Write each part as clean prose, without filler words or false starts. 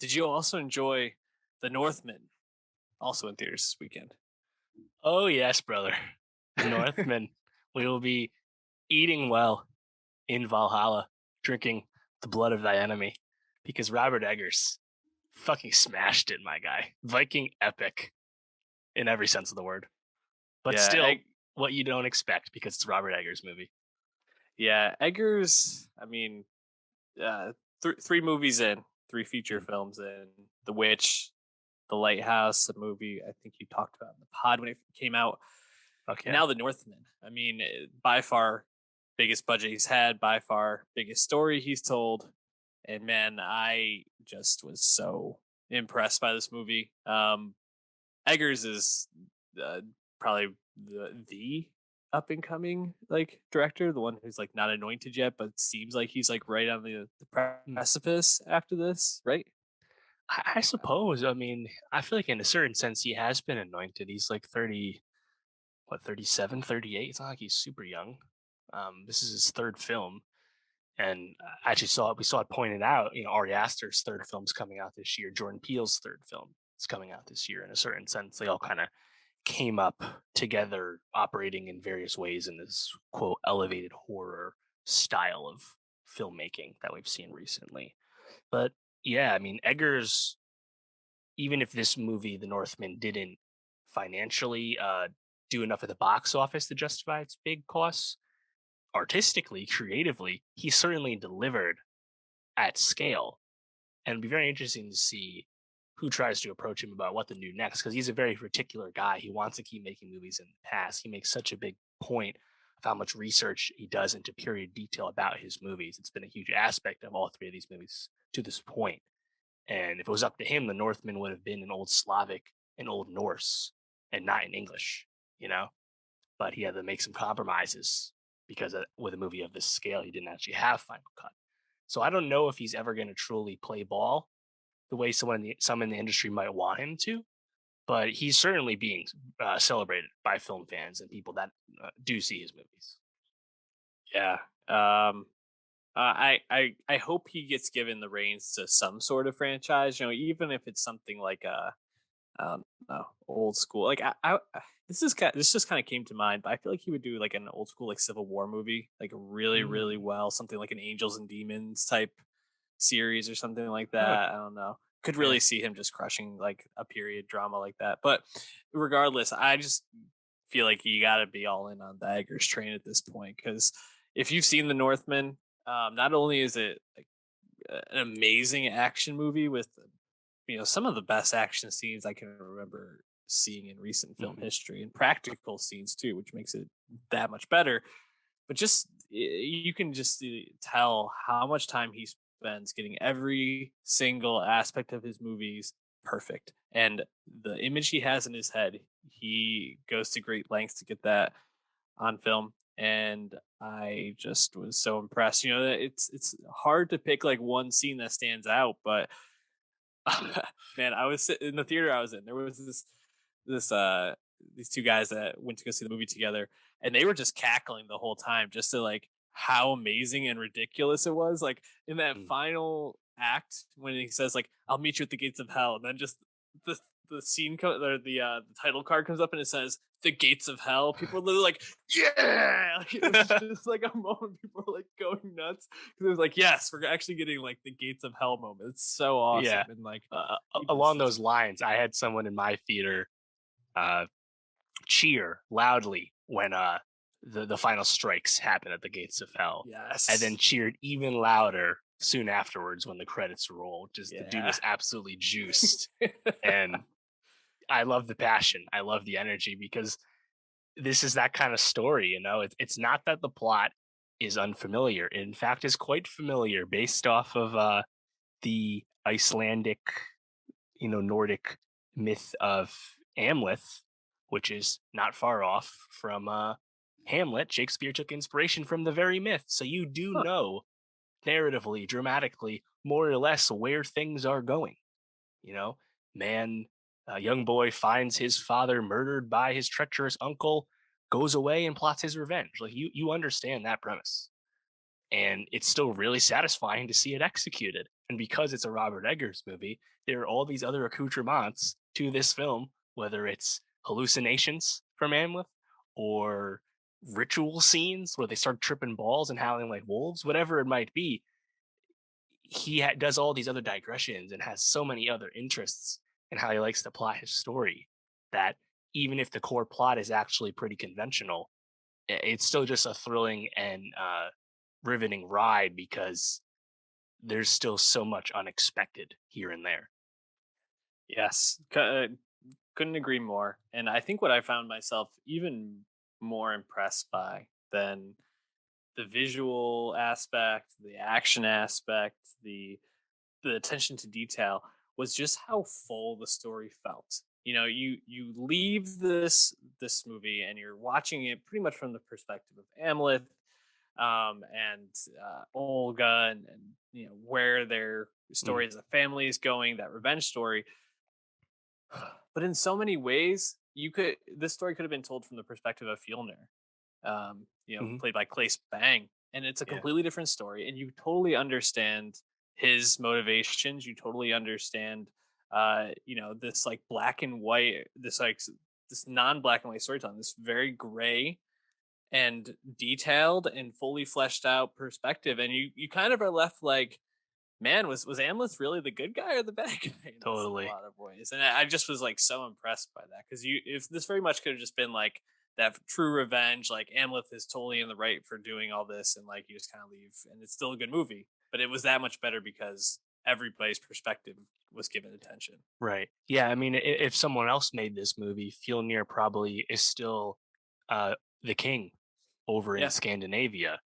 Did you also enjoy The Northman, also in theaters this weekend? Oh, yes, brother. The Northman. We will be eating well in Valhalla, drinking the blood of thy enemy, because Robert Eggers fucking smashed it, my guy. Viking epic in every sense of the word, but Yeah, still what you don't expect because it's a Robert Eggers movie. Eggers. I mean, three movies in, three feature Mm. films in: The Witch, The Lighthouse, a movie I think you talked about in the pod when it came out, Fuck and yeah. now The Northman. I mean, by far biggest budget he's had, by far biggest story he's told, and man, I just was so impressed by this movie. Eggers is uh, probably the up and coming like director, the one who's like not anointed yet, but seems like he's like right on the Mm. precipice after this, right? I suppose. I mean, I feel like in a certain sense he has been anointed. He's like 30, what, 37, 38. It's not like he's super young. This is his third film. And I actually we saw it pointed out, Ari Aster's third film's coming out this year. Jordan Peele's third film is coming out this year. In a certain sense, they all kind of came up together, operating in various ways in this quote elevated horror style of filmmaking that we've seen recently. But yeah, I mean, Eggers, even if this movie, The Northman, didn't financially do enough at the box office to justify its big costs, artistically, creatively, he certainly delivered at scale. And it'd be very interesting to see who tries to approach him about what to do next, because he's a very particular guy. He wants to keep making movies in the past. He makes such a big point of how much research he does into period detail about his movies. It's been a huge aspect of all three of these movies to this point. And if it was up to him, the Northman would have been in Old Slavic and Old Norse and not in English, you know? But he had to make some compromises because with a movie of this scale, he didn't actually have Final Cut. So I don't know if he's ever going to truly play ball the way some in the industry might want him to, but he's certainly being celebrated by film fans and people that do see his movies. Yeah. I hope he gets given the reins to some sort of franchise. You know, even if it's something like old school. Like this just kind of came to mind, but I feel like he would do like an old school like Civil War movie, like really Mm. well, something like an Angels and Demons type series or something like Huh. that. I don't know. Could Yeah. really see him just crushing like a period drama like that. But regardless, I just feel like you got to be all in on the Eggers train at this point because if you've seen The Northman, not only is it like an amazing action movie with some of the best action scenes I can remember seeing in recent film Hmm. history and practical scenes too, which makes it that much better. But just you can just tell how much time he spends getting every single aspect of his movies perfect. And the image he has in his head, he goes to great lengths to get that on film. And I just was so impressed. You know, it's hard to pick like one scene that stands out, but man, I was in the theater I was in. There was this these two guys that went to go see the movie together, and they were just cackling the whole time, just to like how amazing and ridiculous it was. Like in that Mm. final act when he says like "I'll meet you at the gates of hell," and then just the the scene or the title card comes up and it says "the gates of hell." People are literally like, "Yeah!" Like, it was just like a moment people were like going nuts because it was like, "Yes, we're actually getting like the gates of hell moment." It's so awesome Yeah. and like Along such those a lines, I had someone in my theater uh, cheer loudly when the final strikes happen at the gates of hell, and then yes, cheered even louder soon afterwards when the credits roll. Just the dude yeah. was absolutely juiced, and I love the passion. I love the energy because this is that kind of story. It's not that the plot is unfamiliar. It, in fact, is quite familiar based off of the Icelandic, Nordic myth of Amleth, which is not far off from Hamlet. Shakespeare took inspiration from the very myth. So you do Huh. know narratively, dramatically, more or less where things are going. You know, man, a young boy finds his father murdered by his treacherous uncle, goes away and plots his revenge. Like you understand that premise, and it's still really satisfying to see it executed. And because it's a Robert Eggers movie, there are all these other accoutrements to this film, whether it's hallucinations from Amleth or ritual scenes where they start tripping balls and howling like wolves, whatever it might be. Does all these other digressions and has so many other interests in how he likes to plot his story that even if the core plot is actually pretty conventional, it's still just a thrilling and riveting ride because there's still so much unexpected here and there. Yes, couldn't agree more. And I think what I found myself even more impressed by than the visual aspect, the action aspect, the attention to detail was just how full the story felt. You know, you leave this movie and you're watching it pretty much from the perspective of Amleth, and Olga, and you know where their Mm, story as a family is going, that revenge story. But in so many ways, you could this story could have been told from the perspective of Fjolnir, you know, mhm, played by Claes Bang, and it's a yeah, completely different story, and you totally understand his motivations. You totally understand, you know, this like black and white, this non-black and white storytelling, this very gray and detailed and fully fleshed out perspective, and you kind of are left like, man, was Amleth really the good guy or the bad guy in this in a totally. lot of ways? And I just was like so impressed by that because you if this very much could have just been like that true revenge, like Amleth is totally in the right for doing all this, and like you just kind of leave, and it's still a good movie. But it was that much better because everybody's perspective was given attention. Right. Yeah. I mean, if someone else made this movie, Fjolnir probably is still the king over in Yeah. Scandinavia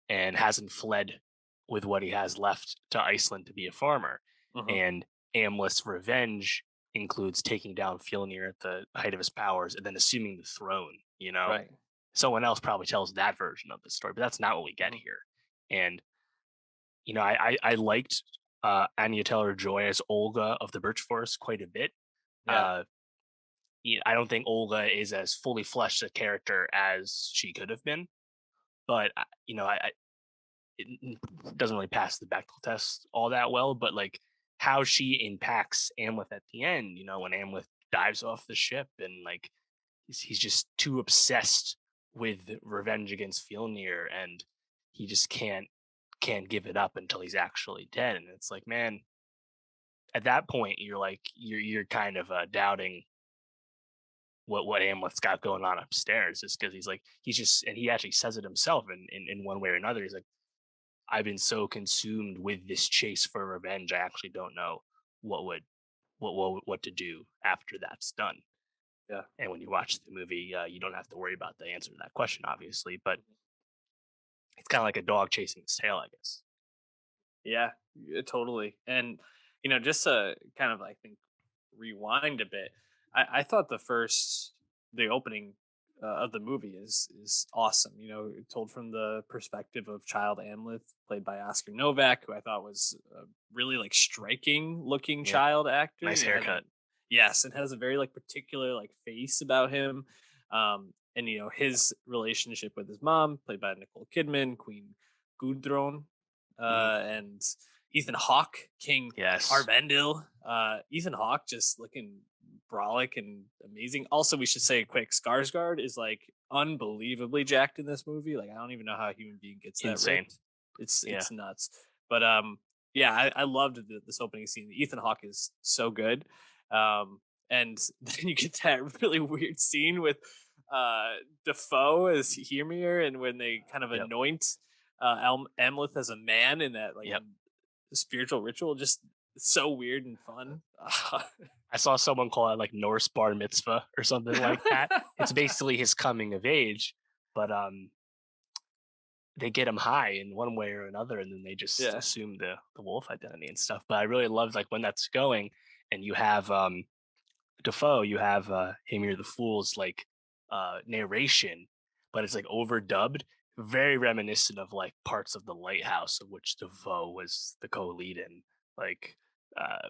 and hasn't fled with what he has left to Iceland to be a farmer. Hmm. And Amleth's revenge includes taking down Fjolnir at the height of his powers and then assuming the throne. Right. Someone else probably tells that version of the story, but that's not what we get Hmm. here. And I liked Anya Taylor Joy as Olga of the Birch Forest quite a bit. Yeah. Uh, I don't think Olga is as fully fleshed a character as she could have been, but it doesn't really pass the Bechdel test all that well. But like how she impacts Amleth at the end, when Amleth dives off the ship and like he's just too obsessed with revenge against Fjolnir, and he just can't give it up until he's actually dead. And it's like, man, at that point, you're kind of doubting what Amleth's got going on upstairs, just because he's just, and he actually says it himself in one way or another. He's like, I've been so consumed with this chase for revenge, I actually don't know what would what to do after that's done. Yeah. And when you watch the movie, you don't have to worry about the answer to that question, obviously, but it's kind of like a dog chasing its tail, I guess. Yeah, totally. And you know, just to kind of I think rewind a bit, I thought the opening of the movie is awesome. You know, told from the perspective of Child Amleth, played by Oscar Novak, who I thought was a really like striking looking Yeah, child actor. nice You know, has a haircut. yes, and has a very like particular like face about him. And you know his relationship with his mom, played by Nicole Kidman, Queen Gudrun, Mhm. and Ethan Hawke, King Yes. Arvendil. Ethan Hawke just looking brolic and amazing. Also, we should say quick, Skarsgård is like unbelievably jacked in this movie. Like I don't even know how a human being gets that Insane. ripped. Yeah. It's nuts. But yeah, I loved this opening scene. Ethan Hawke is so good. And then you get that really weird scene with Defoe as Hymir, and when they kind of Yep. anoint Amleth as a man in that like Yep. spiritual ritual, just so weird and fun. I saw someone call it like Norse bar mitzvah or something like that. It's basically his coming of age, but they get him high in one way or another, and then they just Yeah. assume the wolf identity and stuff. But I really loved like when that's going, and you have Defoe, you have Hamir the Fool's like narration, but it's like overdubbed, very reminiscent of like parts of the Lighthouse, of which Defoe was the co-lead in. Like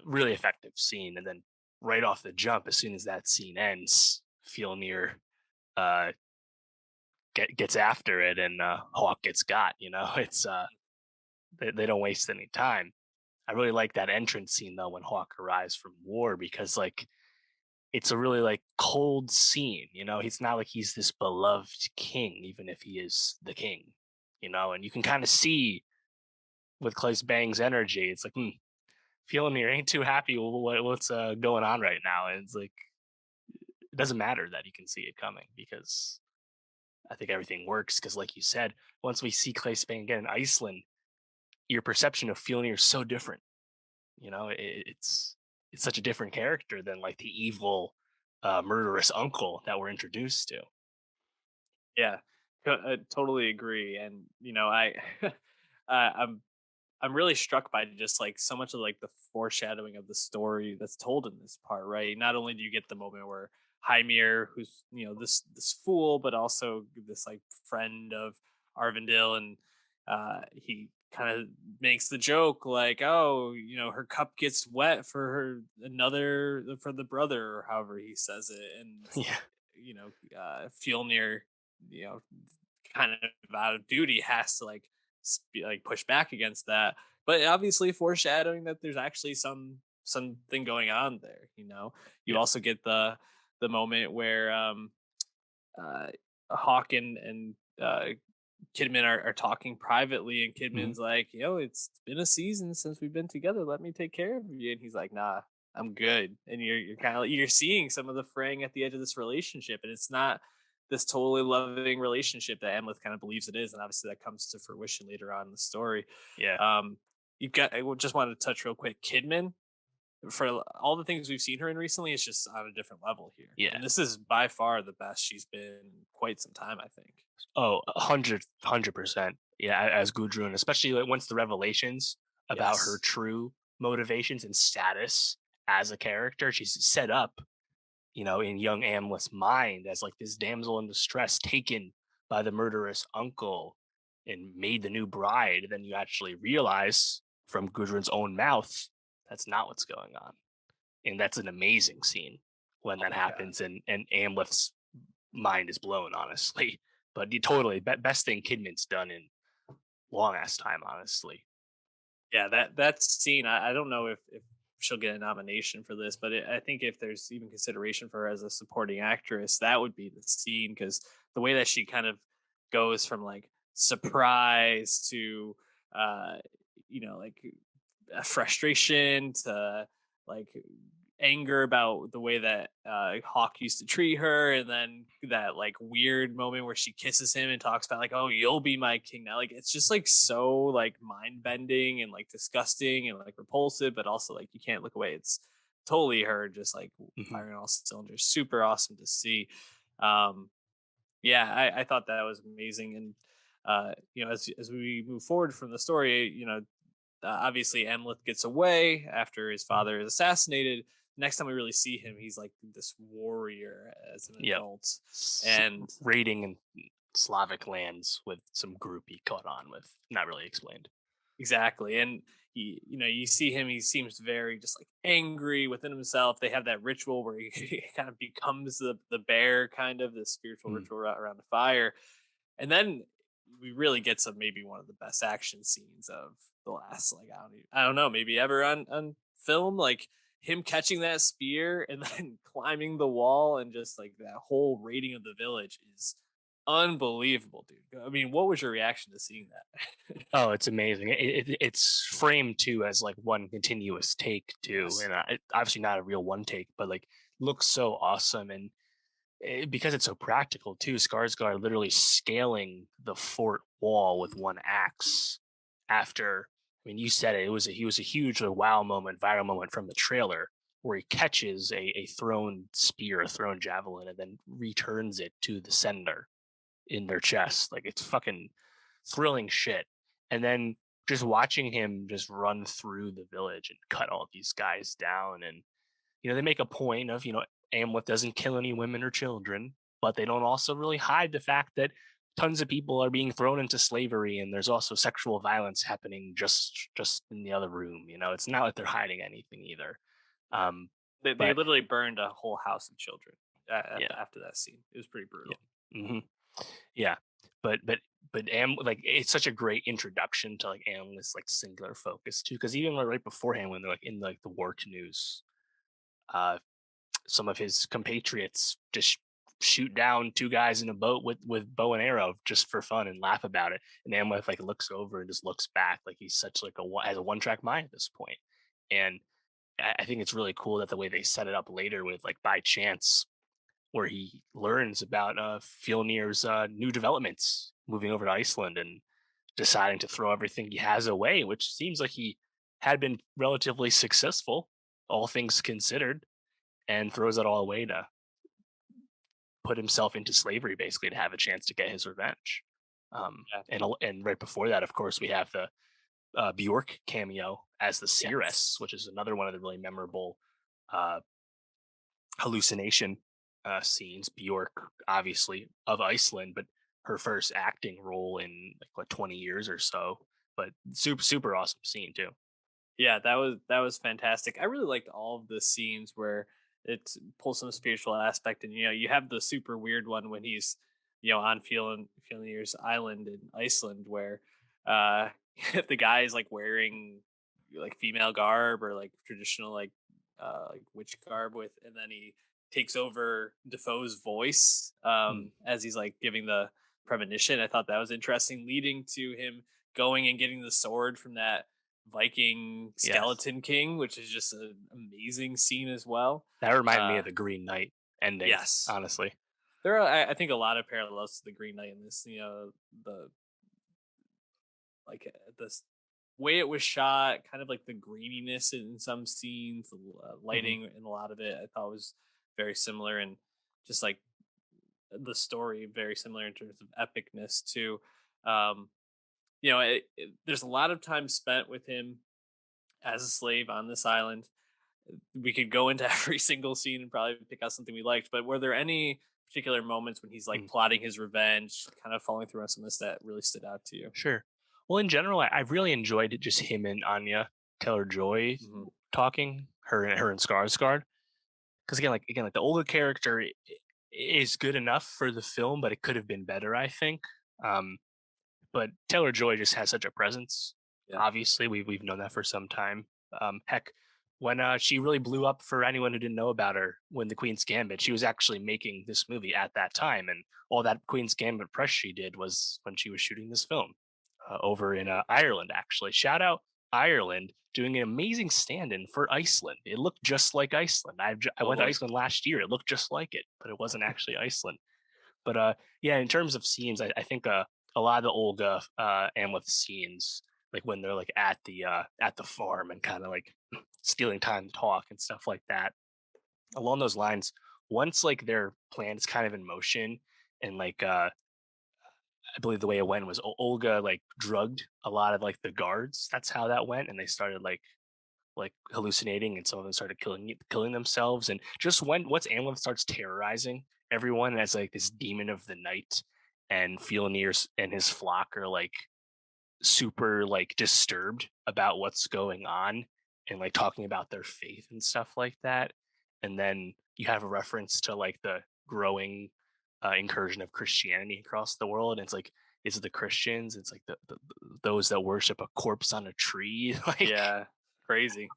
really effective scene, and then right off the jump, as soon as that scene ends, Fjolnir uh, gets after it, and Hawk gets got. It's they don't waste any time. I really like that entrance scene though when Hawk arrives from war, because like it's a really like cold scene. He's not like he's this beloved king, even if he is the king. And you can kind of see with Claes Bang's energy, it's like, feeling here ain't too happy. What's going on right now? And it's like it doesn't matter that you can see it coming, because I think everything works. Because like you said, once we see Claes Bang again in Iceland, your perception of Fjolnir is so different. It's such a different character than like the evil, murderous uncle that we're introduced to. Yeah, totally agree. And I'm really struck by just like so much of like the foreshadowing of the story that's told in this part, right? Not only do you get the moment where Hymir, who's this fool, but also this like friend of Arvindil, and he kind of makes the joke like, oh, her cup gets wet for for the brother, or however he says it, and Yeah, Fjolnir, you know, kind of out of duty has to like like push back against that, but obviously foreshadowing that there's actually something going on there. You yeah, also get the moment where uh Hawk and Kidman are talking privately, and hmm, Kidman's like, it's been a season since we've been together, let me take care of you, and he's like, nah, I'm good. And you're kind of you're seeing some of the fraying at the edge of this relationship, and it's not this totally loving relationship that Amleth kind of believes it is, and obviously that comes to fruition later on in the story. yeah, um you've got I just wanted to touch real quick, Kidman, for all the things we've seen her in recently, is just on a different level here. yeah. And this is by far the best she's been in quite some time, I think. Oh, 100%. Yeah, as Gudrun, especially like once the revelations about her Yes. true motivations and status as a character, she's set up, in young Amleth's mind as like this damsel in distress taken by the murderous uncle and made the new bride. Then you actually realize from Gudrun's own mouth that's not what's going on. And that's an amazing scene when that Oh yeah. happens, and Amleth's mind is blown, honestly. But you totally best thing Kidman's done in long ass time, honestly. Yeah, that scene, I don't know if she'll get a nomination for this, but I think if there's even consideration for her as a supporting actress, that would be the scene, because the way that she kind of goes from like surprise to uh like frustration to like anger about the way that Hawk used to treat her, and then that like weird moment where she kisses him and talks about like, "Oh, you'll be my king now." Like it's just like so like mind bending and like disgusting and like repulsive, but also like you can't look away. It's totally her just like Hmm. firing all cylinders. Super awesome to see. Um, yeah, I thought that was amazing, and as we move forward from the story, obviously Amleth gets away after his father is assassinated. Next time we really see him, he's like this warrior as an Yep. adult, and Raiding in Slavic lands with some group he caught on with. Not really explained. exactly. And you see him, he seems very just like angry within himself. They have that ritual where he kind of becomes the bear, kind of the spiritual Mm. ritual around the fire. And then we really get some maybe one of the best action scenes of the last like I don't know, maybe ever on film, like him catching that spear and then climbing the wall, and just like that whole raiding of the village is unbelievable, dude. I mean, what was your reaction to seeing that? Oh, it's amazing. It's framed too as like one continuous take too, Yes. and obviously not a real one take, but like looks so awesome. And because it's so practical too. Skarsgård literally scaling the fort wall with one axe. After, I mean, you said it. He was a huge wow moment, viral moment from the trailer where he catches a thrown spear, a thrown javelin, and then returns it to the sender in their chest. Like it's fucking thrilling shit. And then just watching him just run through the village and cut all these guys down, and they make a point of, Amleth doesn't kill any women or children, but they don't also really hide the fact that tons of people are being thrown into slavery, and there's also sexual violence happening just in the other room. It's not like they're hiding anything either. Um, They but literally burned a whole house of children yeah, after that scene. It was pretty yeah, brutal. hmm, yeah. But Like it's such a great introduction to like Amlin's like singular focus too, because even like right beforehand when they're like in like the war canoes, uh some of his compatriots just shoot down two guys in a boat with bow and arrow just for fun and laugh about it. And Amleth like looks over and just looks back like he's such like has a one track mind at this point. And I think it's really cool that the way they set it up later with like by chance where he learns about Fjolnir's new developments, moving over to Iceland and deciding to throw everything he has away, which seems like he had been relatively successful, all things considered, and throws it all away to put himself into slavery, basically, to have a chance to get his revenge. Yeah. And right before that, of course, we have the Bjork cameo as the Seeress, Yes. which is another one of the really memorable uh, hallucination scenes. Bjork, obviously of Iceland, but her first acting role in like what 20 years or so. But super awesome scene too. Yeah, that was fantastic. I really liked all of the scenes where it pulls some spiritual aspect, and you have the super weird one when he's on Fjolnir's island in Iceland, where uh the guy is like wearing like female garb or like traditional like witch garb with, and then he takes over Defoe's voice Mm, as he's like giving the premonition. I thought that was interesting, leading to him going and getting the sword from that Viking yes, skeleton king, which is just an amazing scene as well. that reminded me Uh, of the Green Knight ending. yes, Honestly. there are I think a lot of parallels to the Green Knight in this. The this way it was shot, kind of like the graininess in some scenes, the Hmm. lighting in a lot of it. I thought was very similar, and just like the story, very similar in terms of epicness too. Um, there's a lot of time spent with him as a slave on this island. We could go into every single scene and probably pick out something we liked, but were there any particular moments when he's like plotting his revenge, kind of following through on some of this that really stood out to you? Sure. Well, in general, I really enjoyed it, just him and Anya Taylor Joy Hmm. talking, her and Skarsgård. Because again, like the older character is good enough for the film, but it could have been better, I think. Um, but Taylor Joy just has such a presence. Yeah. Obviously, we've known that for some time. Heck, when she really blew up for anyone who didn't know about her, when the Queen's Gambit, she was actually making this movie at that time, and all that Queen's Gambit press she did was when she was shooting this film over in Ireland. Actually, shout out Ireland doing an amazing stand-in for Iceland. It looked just like Iceland. I went to Totally. Iceland last year. It looked just like it, but it wasn't actually Iceland. But yeah, in terms of scenes, I think a lot of the Olga Amleth scenes, like when they're like at the farm and kind of like stealing time to talk and stuff like that. Along those lines, once like their plan is kind of in motion and like I believe the way it went was Olga like drugged a lot of like the guards. That's how that went, and they started like hallucinating, and some of them started killing themselves. And just when once Amleth starts terrorizing everyone as like this demon of the night, and Fjolnir and his flock are like super like disturbed about what's going on and like talking about their faith and stuff like that. And then you have a reference to like the growing incursion of Christianity across the world. And it's like, is it the Christians? It's like those that worship a corpse on a tree. Like Yeah. Crazy.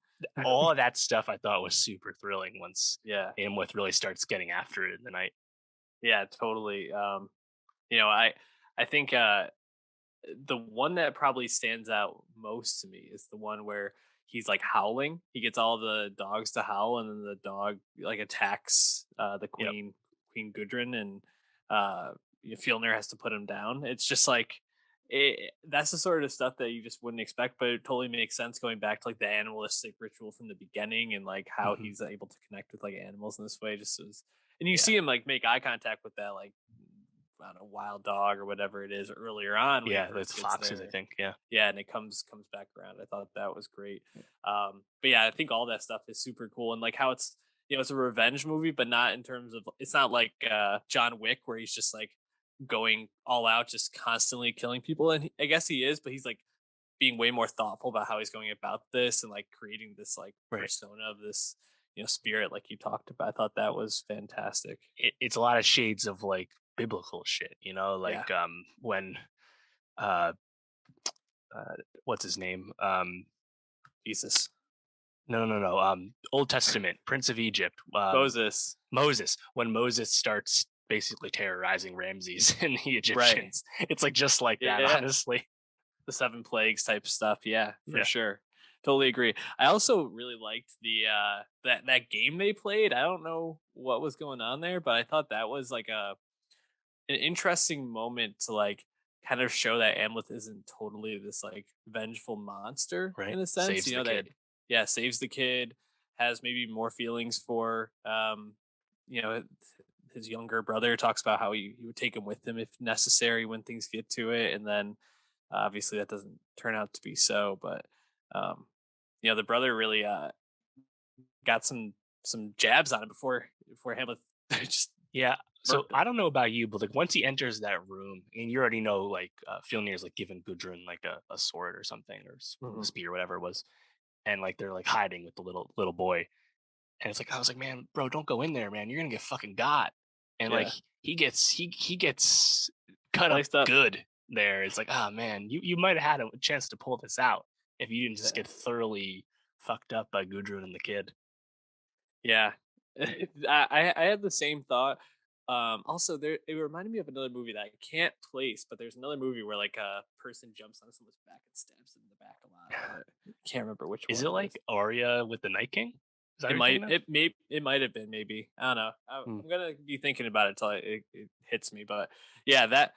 all of that stuff I thought was super thrilling once Yeah. Amwith really starts getting after it in the night. Yeah, totally. You know, I think the one that probably stands out most to me is the one where he's like howling. He gets all the dogs to howl, and then the dog like attacks the Yep. Queen Gudrun, and Fjolnir has to put him down. It's just like that's the sort of stuff that you just wouldn't expect, but it totally makes sense going back to like the animalistic ritual from the beginning and like how Hmm. he's able to connect with like animals in this way. Just as, and you Yeah. see him like make eye contact with that like I don't know, wild dog or whatever it is earlier on when he Yeah. It's first gets foxes, I there. think. Yeah. Yeah, and it comes back around. I thought that was great. But yeah, I think all that stuff is super cool, and like how it's it's a revenge movie, but not in terms of it's not like John Wick where he's just like going all out, just constantly killing people. And I guess he is, but he's like being way more thoughtful about how he's going about this and like creating this like Right. persona of this spirit like you talked about. I thought that was fantastic. It's a lot of shades of like biblical shit, Yeah. like when uh, what's his name? Jesus. No, no, no. Old Testament, Prince of Egypt. Moses. Moses. When Moses starts basically terrorizing Ramses and the Right. Egyptians, it's like just like that. Yeah. Honestly, The seven plagues type stuff. Yeah, for yeah. sure. Totally agree. I also really liked the that game they played. I don't know what was going on there, but I thought that was like an interesting moment to like kind of show that Amleth isn't totally this like vengeful monster Right. in a sense. Saves You the know that kid. yeah, saves the kid, has maybe more feelings for you know his younger brother. Talks about how he would take him with him if necessary when things get to it, and then obviously that doesn't turn out to be so. But um, you know the brother really got some jabs on it before Hamlet just Yeah. So murked him. I don't know about you, but like once he enters that room, and you already know, like Fjolnir's like giving Gudrun like a sword or something, or a Mhm. spear, whatever it was, and like they're like hiding with the little boy, and it's like I was like, man, bro, don't go in there, man. You're gonna get fucking got. And like Yeah, he gets cut up sliced up. good there. It's like, ah, man, you might have had a chance to pull this out if you didn't just Yeah. get thoroughly fucked up by Gudrun and the kid. Yeah. I had the same thought. Also, there it reminded me of another movie that I can't place, but there's another movie where like a person jumps on someone's back and stabs them in the back a lot, but I can't remember which Is one it it is. like Arya with the Night King? Is that what It you're thinking might of? it might have been maybe I don't know. Hmm. I'm gonna be thinking about it till it hits me, but yeah, that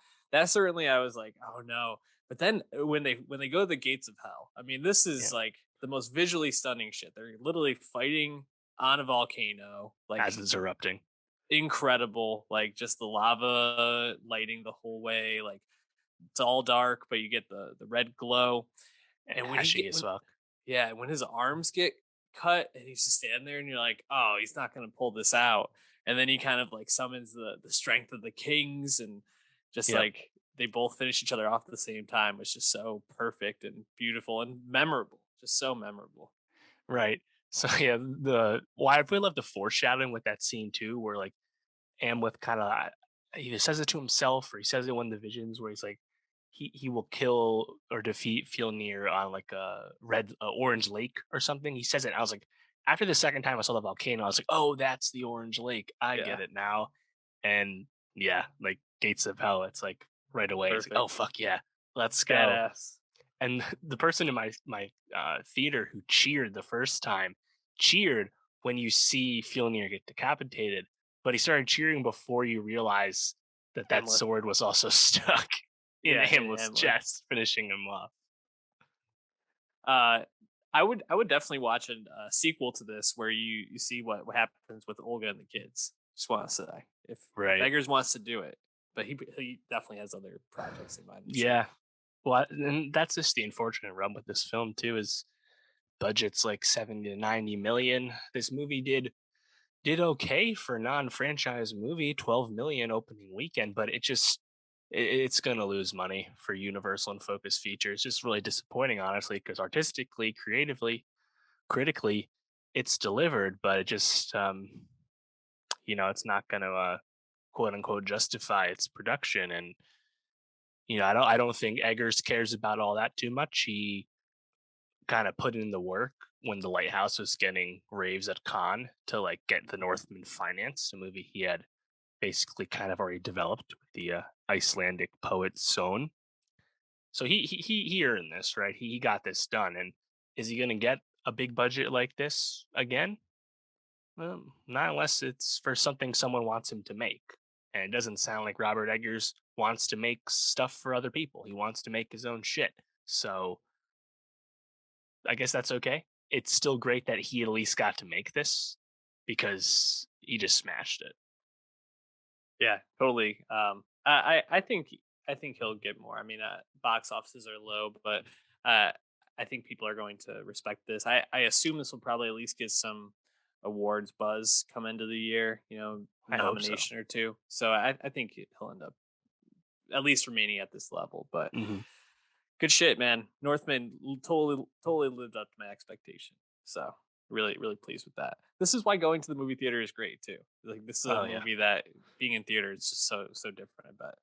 certainly I was like, oh no. But then when they go to the gates of hell, I mean, this is Yeah, like the most visually stunning shit. They're literally fighting on a volcano, as like it's erupting. incredible, like just the lava lighting the whole way, like it's all dark, but you get the red glow. And when he Ashy get as when fuck. yeah, when his arms get cut and he's just standing there and you're like, oh, he's not gonna pull this out. And then he kind of like summons the strength of the kings and just Yep. like they both finish each other off at the same time, which is so perfect and beautiful and memorable. Just so memorable. Right. So yeah, I really love the foreshadowing with that scene too, where like Amleth kind of either says it to himself or he says it in one of the visions where he's like, he will kill or defeat Fjolnir on like a orange lake or something. He says it. I was like, after the second time I saw the volcano, I was like, oh, that's the orange lake. I Yeah, get it now. And yeah, like Gates of Hell. It's like right away. It's like, oh perfect. fuck yeah, let's go. Badass. And the person in my theater who cheered the first time cheered when you see Fjolnir get decapitated, but he started cheering before you realize that that Hamlet. sword was also stuck in Yeah, in Hamlet's Hamlet. chest, finishing him off. Uh, I would definitely watch a sequel to this where you see what happens with Olga and the kids. Just want to say if Right. Eggers wants to do it, but he definitely has other projects in mind. I'm sure. Yeah. Well, and that's just the unfortunate rub with this film too. Is budget's like 70 to 90 million. This movie did okay for a non-franchise movie, 12 million opening weekend, but it's going to lose money for Universal and Focus Features. Just really disappointing, honestly, because artistically, creatively, critically, it's delivered, but it just it's not going to quote unquote justify its production. And I don't think Eggers cares about all that too much. He kind of put in the work when the Lighthouse was getting raves at Cannes to like get the Northman financed, a movie he had basically kind of already developed with the Icelandic poet Son. So he earned this, right? He got this done, and is he going to get a big budget like this again? Well, not unless it's for something someone wants him to make. And it doesn't sound like Robert Eggers wants to make stuff for other people. He wants to make his own shit. So I guess that's okay. It's still great that he at least got to make this because he just smashed it. Yeah, totally. I think he'll get more. I mean, box offices are low, but uh, I think people are going to respect this. I assume this will probably at least get some awards buzz come into the year. I hope so. Nomination or two. So I think he'll end up at least remaining at this level. But Hmm. good shit, man. Northman totally lived up to my expectation. So really really pleased with that. This is why going to the movie theater is great too. Like this is a Oh yeah. movie that being in theater is just so different. I bet.